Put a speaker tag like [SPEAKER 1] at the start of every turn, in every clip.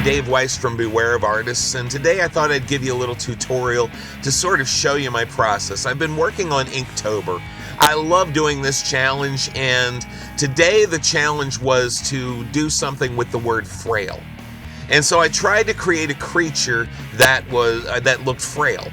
[SPEAKER 1] I'm Dave Weiss from Beware of Artists, and today I thought I'd give you a little tutorial to sort of show you my process. I've been working on Inktober. I love doing this challenge, and today the challenge was to do something with the word frail. And so I tried to create a creature that looked frail.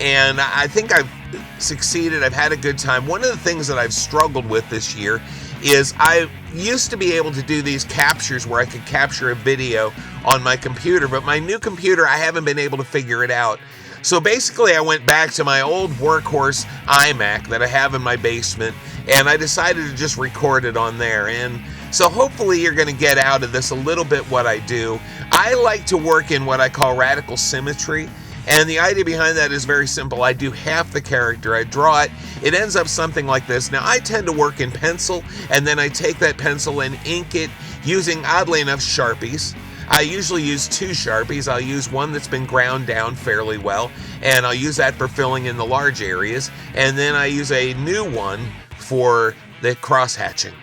[SPEAKER 1] And I think I've succeeded. I've had a good time. One of the things that I've struggled with this year is I used to be able to do these captures where I could capture a video on my computer, but my new computer, I haven't been able to figure it out. So basically I went back to my old workhorse iMac that I have in my basement, and I decided to just record it on there. And so hopefully you're going to get out of this a little bit what I do. I like to work in what I call radical symmetry. And the idea behind that is very simple. I do half the character, I draw it, it ends up something like this. Now I tend to work in pencil, and then I take that pencil and ink it using, oddly enough, Sharpies. I usually use two Sharpies. I'll use one that's been ground down fairly well, and I'll use that for filling in the large areas, and then I use a new one for the cross-hatching.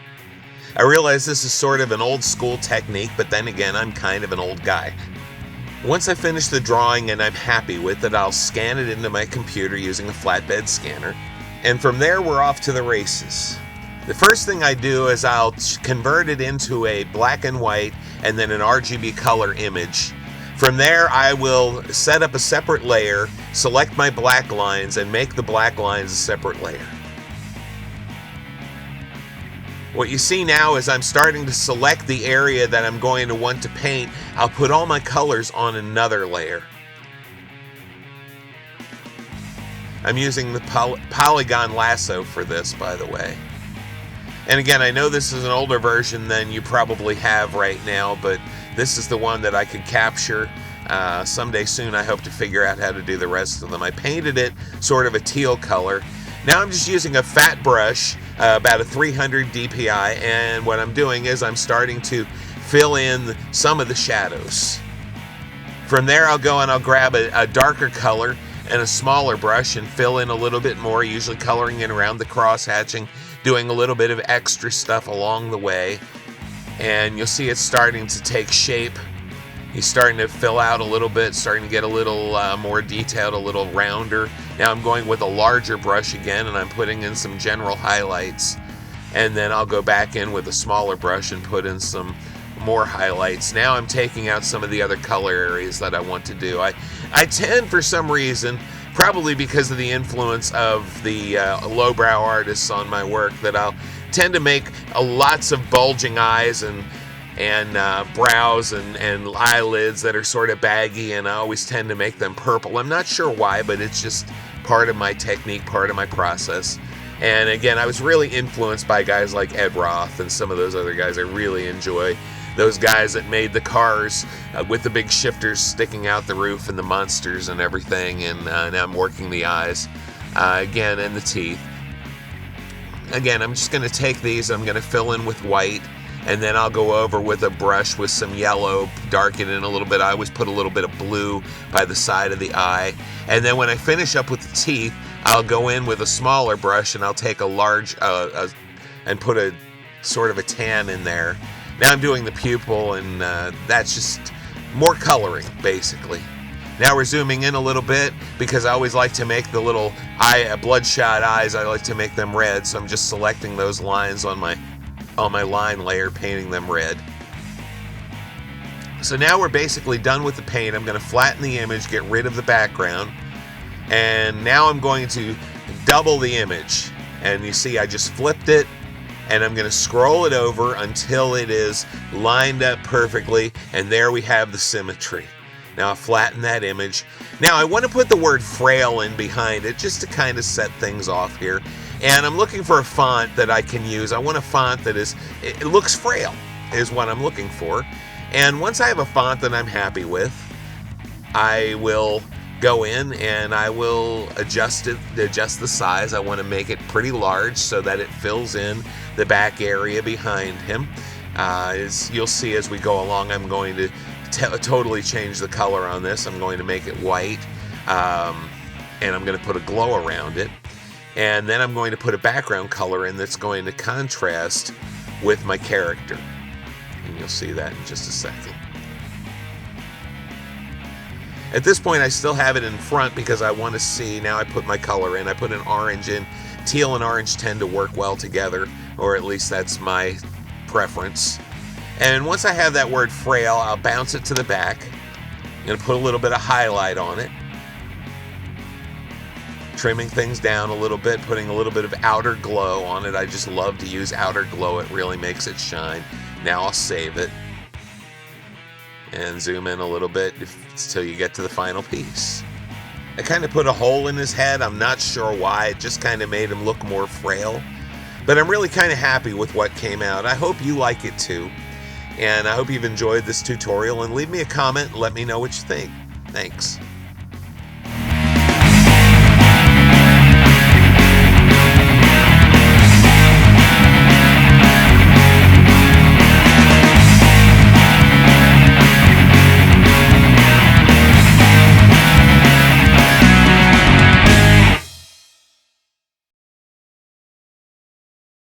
[SPEAKER 1] I realize this is sort of an old school technique, but then again, I'm kind of an old guy. Once I finish the drawing and I'm happy with it, I'll scan it into my computer using a flatbed scanner. And from there, we're off to the races. The first thing I do is I'll convert it into a black and white and then an RGB color image. From there, I will set up a separate layer, select my black lines, and make the black lines a separate layer. What you see now is I'm starting to select the area that I'm going to want to paint. I'll put all my colors on another layer. I'm using the polygon lasso for this, by the way. And again, I know this is an older version than you probably have right now, but this is the one that I could capture. Someday soon I hope to figure out how to do the rest of them. I painted it sort of a teal color. Now I'm just using a fat brush, about a 300 DPI, and what I'm doing is I'm starting to fill in some of the shadows. From there I'll go and I'll grab a darker color and a smaller brush and fill in a little bit more, usually coloring in around the cross hatching, doing a little bit of extra stuff along the way, and you'll see it's starting to take shape. He's starting to fill out a little bit, starting to get a little more detailed, a little rounder. Now I'm going with a larger brush again, and I'm putting in some general highlights. And then I'll go back in with a smaller brush and put in some more highlights. Now I'm taking out some of the other color areas that I want to do. I tend, for some reason, probably because of the influence of the lowbrow artists on my work, that I'll tend to make lots of bulging eyes and brows and eyelids that are sort of baggy, and I always tend to make them purple. I'm not sure why, but it's just part of my technique, part of my process. And again, I was really influenced by guys like Ed Roth and some of those other guys I really enjoy. Those guys that made the cars with the big shifters sticking out the roof and the monsters and everything, and now I'm working the eyes again, and the teeth. Again, I'm just going to take these, I'm going to fill in with white, and then I'll go over with a brush with some yellow, darken it in a little bit. I always put a little bit of blue by the side of the eye. And then when I finish up with the teeth, I'll go in with a smaller brush and I'll take a large, and put a sort of a tan in there. Now I'm doing the pupil, and that's just more coloring, basically. Now we're zooming in a little bit because I always like to make the little bloodshot eyes, I like to make them red. So I'm just selecting those lines on my line layer, painting them red. So now we're basically done with the paint. I'm going to flatten the image, get rid of the background, and now I'm going to double the image. And you see I just flipped it, and I'm going to scroll it over until it is lined up perfectly, and there we have the symmetry. Now I'll flatten that image. Now I want to put the word frail in behind it just to kind of set things off here. And I'm looking for a font that I can use. I want a font that it looks frail, is what I'm looking for. And once I have a font that I'm happy with, I will go in and I will adjust the size. I want to make it pretty large so that it fills in the back area behind him. As you'll see as we go along, I'm going to totally change the color on this. I'm going to make it white, and I'm going to put a glow around it. And then I'm going to put a background color in that's going to contrast with my character. And you'll see that in just a second. At this point, I still have it in front because I want to see. Now I put my color in. I put an orange in. Teal and orange tend to work well together, or at least that's my preference. And once I have that word frail, I'll bounce it to the back. I'm going to put a little bit of highlight on it. Trimming things down a little bit, putting a little bit of outer glow on it. I just love to use outer glow. It really makes it shine. Now I'll save it. And zoom in a little bit until you get to the final piece. I kind of put a hole in his head. I'm not sure why. It just kind of made him look more frail. But I'm really kind of happy with what came out. I hope you like it too. And I hope you've enjoyed this tutorial. And leave me a comment and let me know what you think. Thanks.